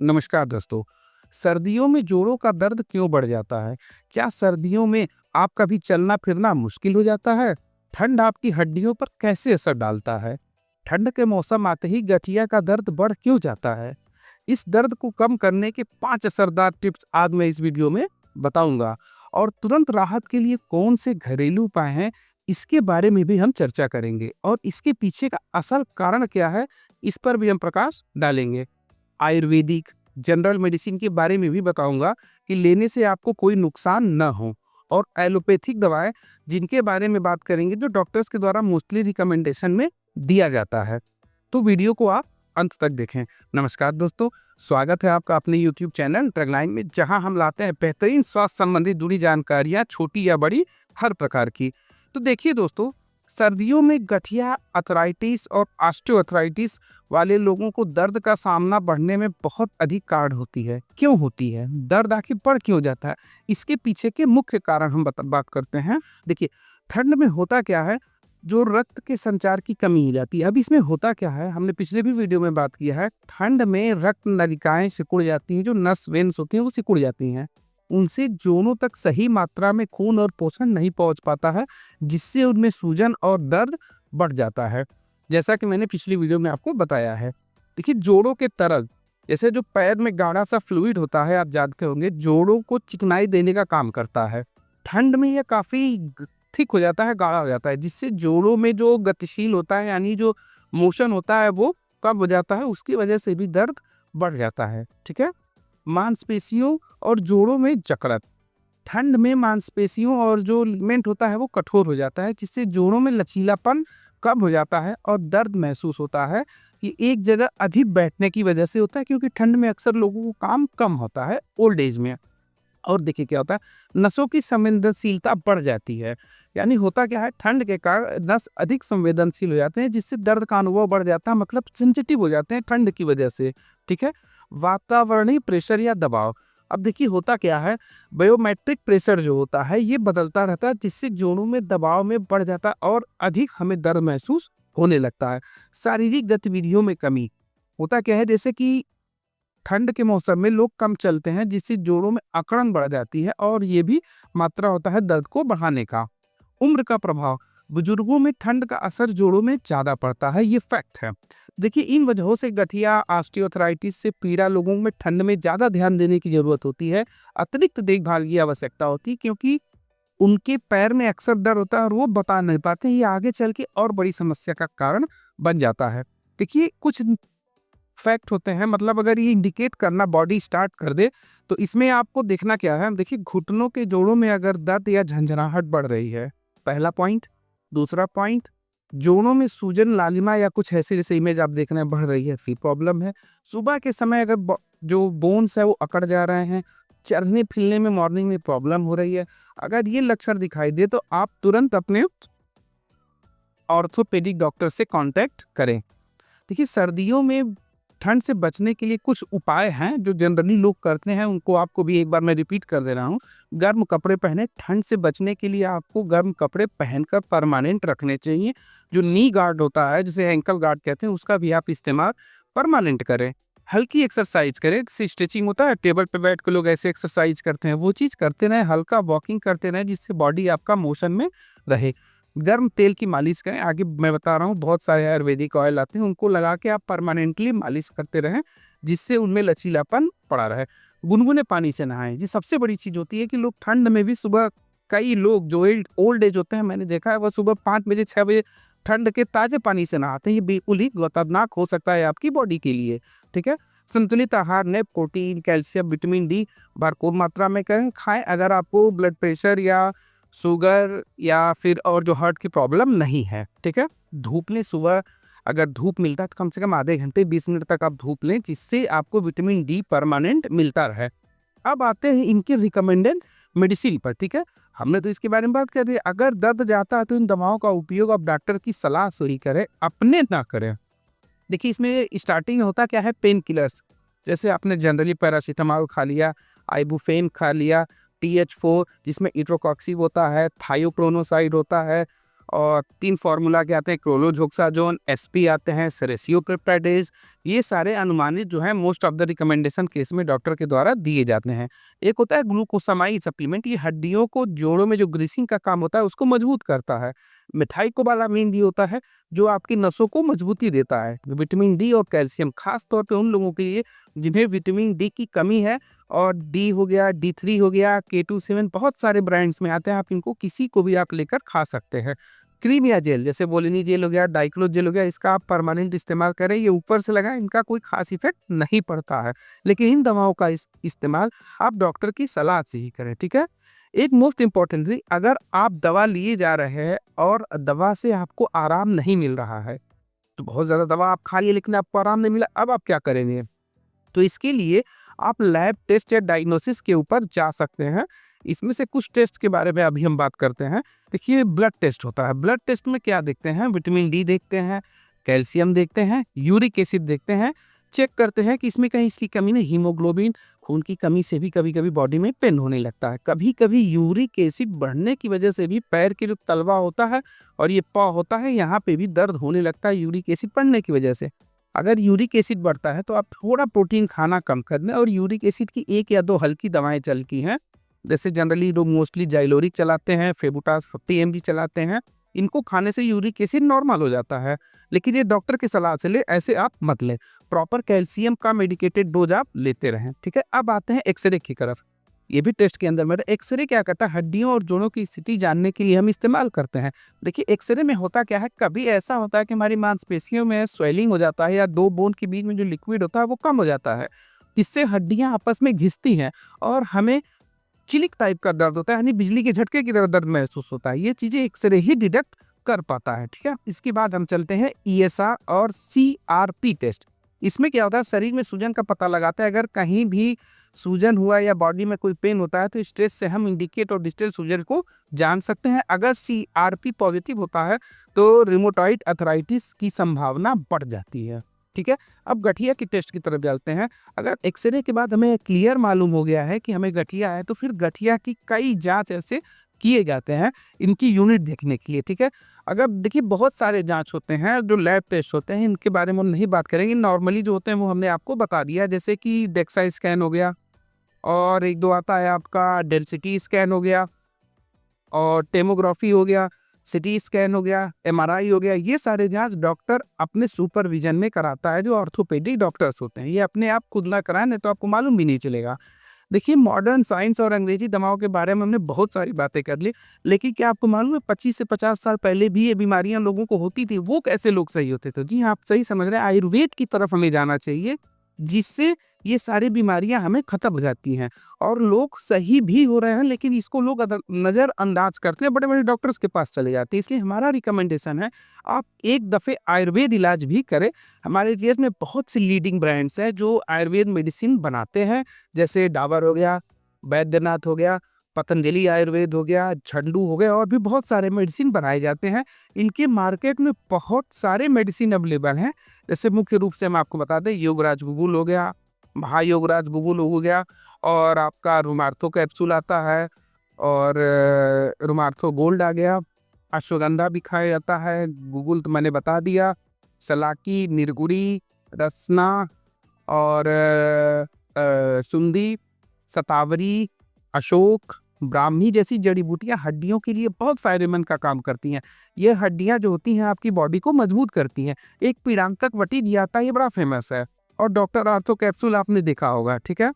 नमस्कार दोस्तों। सर्दियों में जोड़ों का दर्द क्यों बढ़ जाता है? क्या सर्दियों में आपका भी चलना फिरना मुश्किल हो जाता है? ठंड आपकी हड्डियों पर कैसे असर डालता है? ठंड के मौसम आते ही गठिया का दर्द बढ़ क्यों जाता है? इस दर्द को कम करने के 5 असरदार टिप्स आज मैं इस वीडियो में बताऊंगा और तुरंत राहत के लिए कौन से घरेलू उपाय हैं, इसके बारे में भी हम चर्चा करेंगे और इसके पीछे का असल कारण क्या है, इस पर भी हम प्रकाश डालेंगे। आयुर्वेदिक, जनरल मेडिसिन के बारे में भी बताऊंगा कि लेने से आपको कोई नुकसान न हो, और एलोपैथिक दवाएं जिनके बारे में बात करेंगे जो डॉक्टर्स के द्वारा मोस्टली रिकमेंडेशन में दिया जाता है। तो वीडियो को आप अंत तक देखें। नमस्कार दोस्तों, स्वागत है आपका अपने यूट्यूब चैनल ट्रगलाइन में, जहां हम लाते हैं बेहतरीन स्वास्थ्य संबंधी जुड़ी जानकारियां, छोटी या बड़ी, हर प्रकार की। तो देखिए दोस्तों, सर्दियों में गठिया, अर्थराइटिस और ऑस्टियोआर्थराइटिस वाले लोगों को दर्द का सामना बढ़ने में बहुत अधिक कारण होती है। क्यों होती है? दर्द आखिर बढ़ क्यों जाता है? इसके पीछे के मुख्य कारण हम बात करते हैं। देखिए, ठंड में होता क्या है, जो रक्त के संचार की कमी हो जाती है। अब इसमें होता क्या है, हमने पिछले भी वीडियो में बात किया है, ठंड में रक्त नलिकाएं सिकुड़ जाती हैं, जो नस वेन्स होती हैं वो सिकुड़ जाती हैं। उनसे जोड़ों तक सही मात्रा में खून और पोषण नहीं पहुंच पाता है, जिससे उनमें सूजन और दर्द बढ़ जाता है, जैसा कि मैंने पिछली वीडियो में आपको बताया है। देखिए, जोड़ों के तरल, जैसे जो पैर में गाढ़ा सा फ्लूइड होता है, आप जानते होंगे, जोड़ों को चिकनाई देने का काम करता है। ठंड में यह काफी थिक हो जाता है, गाढ़ा हो जाता है, जिससे जोड़ों में जो गतिशील होता है, यानी जो मोशन होता है, वो कम हो जाता है। उसकी वजह से भी दर्द बढ़ जाता है। ठीक है। मांसपेशियों और जोड़ों में जकड़न, ठंड में मांसपेशियों और जो लिगामेंट होता है वो कठोर हो जाता है, जिससे जोड़ों में लचीलापन कम हो जाता है और दर्द महसूस होता है। ये एक जगह अधिक बैठने की वजह से होता है, क्योंकि ठंड में अक्सर लोगों को काम कम होता है ओल्ड एज में। और देखिए क्या होता है, नसों की संवेदनशीलता बढ़ जाती है। यानी होता क्या है, ठंड के कारण नस अधिक संवेदनशील हो जाते हैं, जिससे दर्द का अनुभव बढ़ जाता है, मतलब सेंसिटिव हो जाते हैं ठंड की वजह से। ठीक है। वातावरणीय प्रेशर या दबाव, अब देखिए होता क्या है, बायोमेट्रिक प्रेशर जो होता है ये बदलता रहता है, जिससे जोड़ों में दबाव में बढ़ जाता है और अधिक हमें दर्द महसूस होने लगता है। शारीरिक गतिविधियों में कमी, होता क्या है, जैसे कि ठंड के मौसम में लोग कम चलते हैं, जिससे जोड़ों में अकड़न बढ़ जाती है और ये भी मात्रा होता है दर्द को बढ़ाने का। उम्र का प्रभाव, बुजुर्गों में ठंड का असर जोड़ों में ज्यादा पड़ता है, ये फैक्ट है। देखिए, इन वजहों से गठिया, ऑस्टियोआर्थराइटिस से पीड़ा लोगों में ठंड में ज्यादा ध्यान देने की जरूरत होती है, अतिरिक्त देखभाल की आवश्यकता होती है, क्योंकि उनके पैर में अक्सर दर्द होता है और वो बता नहीं पाते, ये आगे चल के और बड़ी समस्या का कारण बन जाता है। देखिए, कुछ फैक्ट होते हैं, मतलब अगर ये इंडिकेट करना बॉडी स्टार्ट कर दे, तो इसमें आपको देखना क्या है। देखिए, घुटनों के जोड़ों में अगर दर्द या झंझनाहट बढ़ रही है, पहला पॉइंट। दूसरा पॉइंट, जोड़ों में सूजन, लालिमा या कुछ ऐसे जैसे इमेज आप देख रहे हैं बढ़ रही है, फिर प्रॉब्लम है। सुबह के समय अगर जो बोन्स है वो अकड़ जा रहे हैं, चलने फिरने में मॉर्निंग में प्रॉब्लम हो रही है, अगर ये लक्षण दिखाई दे तो आप तुरंत अपने ऑर्थोपेडिक डॉक्टर से कांटेक्ट करें। देखिए, सर्दियों में ठंड से बचने के लिए कुछ उपाय हैं जो जनरली लोग करते हैं, उनको आपको भी एक बार मैं रिपीट कर दे रहा हूँ। गर्म कपड़े पहने, ठंड से बचने के लिए आपको गर्म कपड़े पहनकर परमानेंट रखने चाहिए। जो नी गार्ड होता है, जिसे एंकल गार्ड कहते हैं, उसका भी आप इस्तेमाल परमानेंट करें। हल्की एक्सरसाइज करें, जैसे स्ट्रेचिंग होता है, टेबल पे बैठ के लोग ऐसे एक्सरसाइज करते हैं, वो चीज़ करते रहें। हल्का वॉकिंग करते रहें, जिससे बॉडी आपका मोशन में रहे। गर्म तेल की मालिश करें, आगे मैं बता रहा हूँ, बहुत सारे आयुर्वेदिक ऑयल आते हैं, उनको लगा के आप परमानेंटली मालिश करते रहें, जिससे उनमें लचीलापन पड़ा रहे। गुनगुने पानी से नहाएं। ये सबसे बड़ी चीज़ होती है कि लोग ठंड में भी सुबह, कई लोग जो ओल्ड एज होते हैं, मैंने देखा है, वो सुबह 5 बजे 6 बजे ठंड के ताज़े पानी से नहाते हैं। ये बिल्कुल ही खतरनाक हो सकता है आपकी बॉडी के लिए। ठीक है। संतुलित आहार ने प्रोटीन, कैल्शियम, विटामिन डी भरपूर मात्रा में करें खाएं, अगर आपको ब्लड प्रेशर या शुगर या फिर और जो हार्ट की प्रॉब्लम नहीं है। ठीक है। धूप लें, सुबह अगर धूप मिलता है तो कम से कम आधे घंटे 20 मिनट तक आप धूप लें, जिससे आपको विटामिन डी परमानेंट मिलता रहे। अब आते हैं इनके रिकमेंडेड मेडिसिन पर। ठीक है। हमने तो इसके बारे में बात कर दी। अगर दर्द जाता है तो इन दवाओं का उपयोग आप डॉक्टर की सलाह से ही करें, अपने ना करें। देखिए, इसमें स्टार्टिंग में होता क्या है, पेन किलर्स, जैसे आपने जनरली पैरासीटामोल खा लिया, आइबुफेन खा लिया, TH4 जिसमें इट्रोकॉक्सिब होता है, थायोक्रोनोसाइड होता है, और 3 फार्मूला के आते हैं, क्लोरोझोक्साजोन, एसपी आते हैं, सेरेसियोपेप्टाइडेज। ये सारे अनुमानित जो है most of the recommendation case में डॉक्टर के द्वारा दिए जाते हैं। एक होता है ग्लूकोसामाइड सप्लीमेंट, ये हड्डियों को, जोड़ों में जो ग्रीसिंग का काम होता है उसको मजबूत करता है। मिथाइलोकोबालामाइन भी होता है जो आपकी नसों को मजबूती देता है। विटामिन डी और कैल्शियम, खास तौर पे उन लोगों के लिए जिन्हें विटामिन डी की कमी है, और डी हो गया, D3 हो गया, K27, बहुत सारे ब्रांड्स में आते हैं, आप इनको किसी को भी आप लेकर खा सकते हैं। क्रीम या जेल, जैसे बोलिनी जेल हो गया, डाइक्लो जेल हो गया, इसका आप परमानेंट इस्तेमाल करें, ये ऊपर से लगाएं, इनका कोई खास इफेक्ट नहीं पड़ता है। लेकिन इन दवाओं का इस्तेमाल आप डॉक्टर की सलाह से ही करें, ठीक है। एक मोस्ट इम्पॉर्टेंटली, अगर आप दवा लिए जा रहे हैं और दवा से आपको आराम नहीं मिल रहा है, तो बहुत ज़्यादा दवा आप खा लिए लेकिन आपको आराम नहीं मिला, अब आप क्या करेंगे? तो इसके लिए आप लैब टेस्ट या डायग्नोसिस के ऊपर जा सकते हैं। इसमें से कुछ टेस्ट के बारे में अभी हम बात करते हैं। देखिए, ब्लड टेस्ट होता है। ब्लड टेस्ट में क्या देखते हैं? विटामिन डी देखते हैं, कैल्शियम देखते हैं, यूरिक एसिड देखते हैं, चेक करते हैं कि इसमें कहीं इसकी कमी नहीं। हीमोग्लोबिन, खून की कमी से भी कभी कभी बॉडी में पेन होने लगता है। कभी कभी यूरिक एसिड बढ़ने की वजह से भी पैर के जो तलवा होता है और ये पाँव होता है, यहाँ पे भी दर्द होने लगता है यूरिक एसिड बढ़ने की वजह से। अगर यूरिक एसिड बढ़ता है तो आप थोड़ा प्रोटीन खाना कम कर दें, और यूरिक एसिड की 1 या 2 हल्की दवाएं चलती हैं, जैसे जनरली लोग मोस्टली जाइलोरिक चलाते हैं, फेबुटास 40 mg चलाते हैं। इनको खाने से यूरिक एसिड नॉर्मल हो जाता है, लेकिन ये डॉक्टर की सलाह से ले, ऐसे आप मत लें। प्रॉपर कैल्शियम का मेडिकेटेड डोज आप लेते रहें, ठीक है। अब आते हैं एक्सरे की तरफ। ये भी टेस्ट के अंदर मेरा एक्सरे क्या करता है? हड्डियों और जोड़ों की स्थिति जानने के लिए हम इस्तेमाल करते हैं। देखिए, एक्सरे में होता क्या है, कभी ऐसा होता है कि हमारी मांसपेशियों में स्वेलिंग हो जाता है, या 2 बोन के बीच में जो लिक्विड होता है वो कम हो जाता है, जिससे हड्डियां आपस में घिसती हैं और हमें चिलिक टाइप का दर्द होता है, यानी बिजली के झटके की तरह दर्द महसूस होता है। ये चीजें एक्सरे ही डिटेक्ट कर पाता है, ठीक है। इसके बाद हम चलते हैं ESR और CRP टेस्ट। इसमें क्या होता है? शरीर में सूजन का पता लगाता है। अगर कहीं भी सूजन हुआ या बॉडी में कोई पेन होता है तो इस टेस्ट से हम इंडिकेट और डिस्टल सूजन को जान सकते हैं। अगर CRP पॉजिटिव होता है तो रिमोटॉइड अर्थराइटिस की संभावना बढ़ जाती है, ठीक है। अब गठिया की टेस्ट की तरफ चलते हैं। अगर एक्सरे के बाद हमें क्लियर मालूम हो गया है कि हमें गठिया है, तो फिर गठिया की कई जांच ऐसे किए जाते हैं इनकी यूनिट देखने के लिए, ठीक है। अगर देखिए, बहुत सारे जांच होते हैं जो लैब टेस्ट होते हैं, इनके बारे में हम नहीं बात करेंगे। नॉर्मली जो होते हैं वो हमने आपको बता दिया, जैसे कि डेक्सा स्कैन हो गया, और 1-2 आता है आपका डेंसिटी स्कैन हो गया, और टेमोग्राफी हो गया, सिटी स्कैन हो गया, MRI हो गया। ये सारे जांच डॉक्टर अपने सुपरविजन में कराता है, जो ऑर्थोपेडिक डॉक्टर्स होते हैं। ये अपने आप खुद ना कराएं, नहीं तो आपको मालूम भी नहीं चलेगा। देखिए, मॉडर्न साइंस और अंग्रेजी दवाओं के बारे में हमने बहुत सारी बातें कर ली, लेकिन क्या आपको मालूम है 25 से 50 साल पहले भी ये बीमारियां लोगों को होती थी? वो कैसे लोग सही होते थे? जी हाँ, आप सही समझ रहे हैं, आयुर्वेद की तरफ हमें जाना चाहिए, जिससे ये सारी बीमारियां हमें खत्म हो जाती हैं और लोग सही भी हो रहे हैं। लेकिन इसको लोग नज़रअंदाज करते हैं, बड़े बड़े डॉक्टर्स के पास चले जाते हैं। इसलिए हमारा रिकमेंडेशन है, आप एक दफ़े आयुर्वेद इलाज भी करें। हमारे देश में बहुत सी लीडिंग ब्रांड्स हैं जो आयुर्वेद मेडिसिन बनाते हैं, जैसे डाबर हो गया, बैद्यनाथ हो गया, पतंजलि आयुर्वेद हो गया, झंडू हो गया, और भी बहुत सारे मेडिसिन बनाए जाते हैं। इनके मार्केट में बहुत सारे मेडिसिन अवेलेबल हैं। जैसे मुख्य रूप से हम आपको बता दें, योगराज गुगुल हो गया, महायोगराज गुगुल हो गया, और आपका रुमार्थो कैप्सूल आता है, और रुमार्थो गोल्ड आ गया, अश्वगंधा भी खाया जाता है, गुगुल तो मैंने बता दिया, सलाकी, निर्गुड़ी, रसना, और सुंदी, सतावरी, अशोक, ब्राह्मी जैसी जड़ी बूटियां हड्डियों के लिए बहुत फायदेमंद का काम करती हैं। ये हड्डियां जो होती हैं आपकी बॉडी को मजबूत करती हैं। एक पीड़ांतक वटी भी आता है, ये बड़ा फेमस है, और डॉक्टर आर्थो कैप्सूल आपने देखा होगा, ठीक है।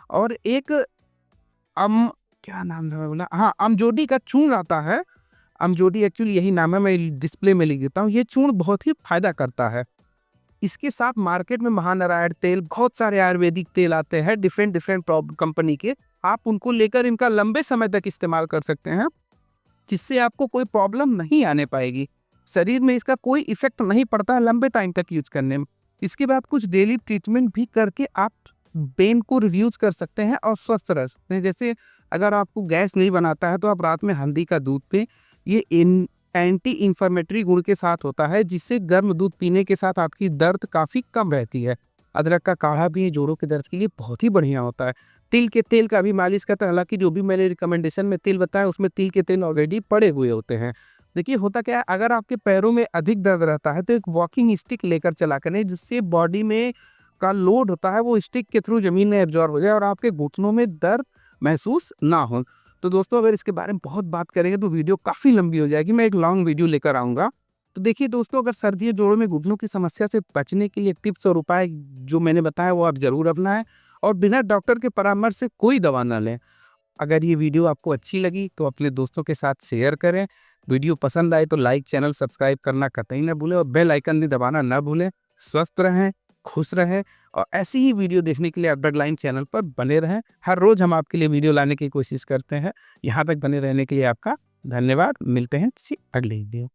और एक क्या नाम था, मैं बोला, हाँ, अमजोडी का चूर्ण आता है। अमजोडी एक्चुअली यही नाम है, मैं डिस्प्ले में लिख देता हूँ। ये चूर्ण बहुत ही फायदा करता है। इसके साथ मार्केट में महानारायण तेल, बहुत सारे आयुर्वेदिक तेल आते हैं डिफरेंट डिफरेंट कंपनी के। आप उनको लेकर इनका लंबे समय तक इस्तेमाल कर सकते हैं, जिससे आपको कोई प्रॉब्लम नहीं आने पाएगी। शरीर में इसका कोई इफेक्ट नहीं पड़ता है लंबे टाइम तक यूज करने में। इसके बाद कुछ डेली ट्रीटमेंट भी करके आप पेन को रिव्यूज कर सकते हैं और स्वस्थ रह सकते हैं। जैसे अगर आपको गैस नहीं बनाता है तो आप रात में हल्दी का दूध पे, ये एंटी इंफ्लेमेटरी गुण के साथ होता है, जिससे गर्म दूध पीने के साथ आपकी दर्द काफ़ी कम रहती है। अदरक का काढ़ा भी जोड़ों के दर्द के लिए बहुत ही बढ़िया होता है। तिल के तेल का भी मालिश करता है, हालांकि जो भी मैंने रिकमेंडेशन में तेल बताया उसमें तिल के तेल ऑलरेडी पड़े हुए होते हैं। देखिए होता क्या है, अगर आपके पैरों में अधिक दर्द रहता है तो एक वॉकिंग स्टिक लेकर चला करें, जिससे बॉडी में का लोड होता है वो स्टिक के थ्रू ज़मीन में एब्ज़ॉर्ब हो जाए और आपके घुटनों में दर्द महसूस ना हो। तो दोस्तों अगर इसके बारे में बहुत बात करेंगे तो वीडियो काफ़ी लंबी हो जाएगी, मैं एक लॉन्ग वीडियो लेकर आऊँगा। तो देखिए दोस्तों, अगर सर्दियों जोड़ों में घुटनों की समस्या से बचने के लिए टिप्स और उपाय जो मैंने बताया वो आप ज़रूर अपनाएँ और बिना डॉक्टर के परामर्श से कोई दवा ना लें। अगर ये वीडियो आपको अच्छी लगी तो अपने दोस्तों के साथ शेयर करें। वीडियो पसंद आए तो लाइक, चैनल सब्सक्राइब करना कतई ना भूलें और बेल आइकन भी दबाना ना भूलें। स्वस्थ रहें, खुश रहें और ऐसी ही वीडियो देखने के लिए अपडेट लाइन चैनल पर बने रहें। हर रोज़ हम आपके लिए वीडियो लाने की कोशिश करते हैं। यहाँ तक बने रहने के लिए आपका धन्यवाद। मिलते हैं किसी अगले वीडियो।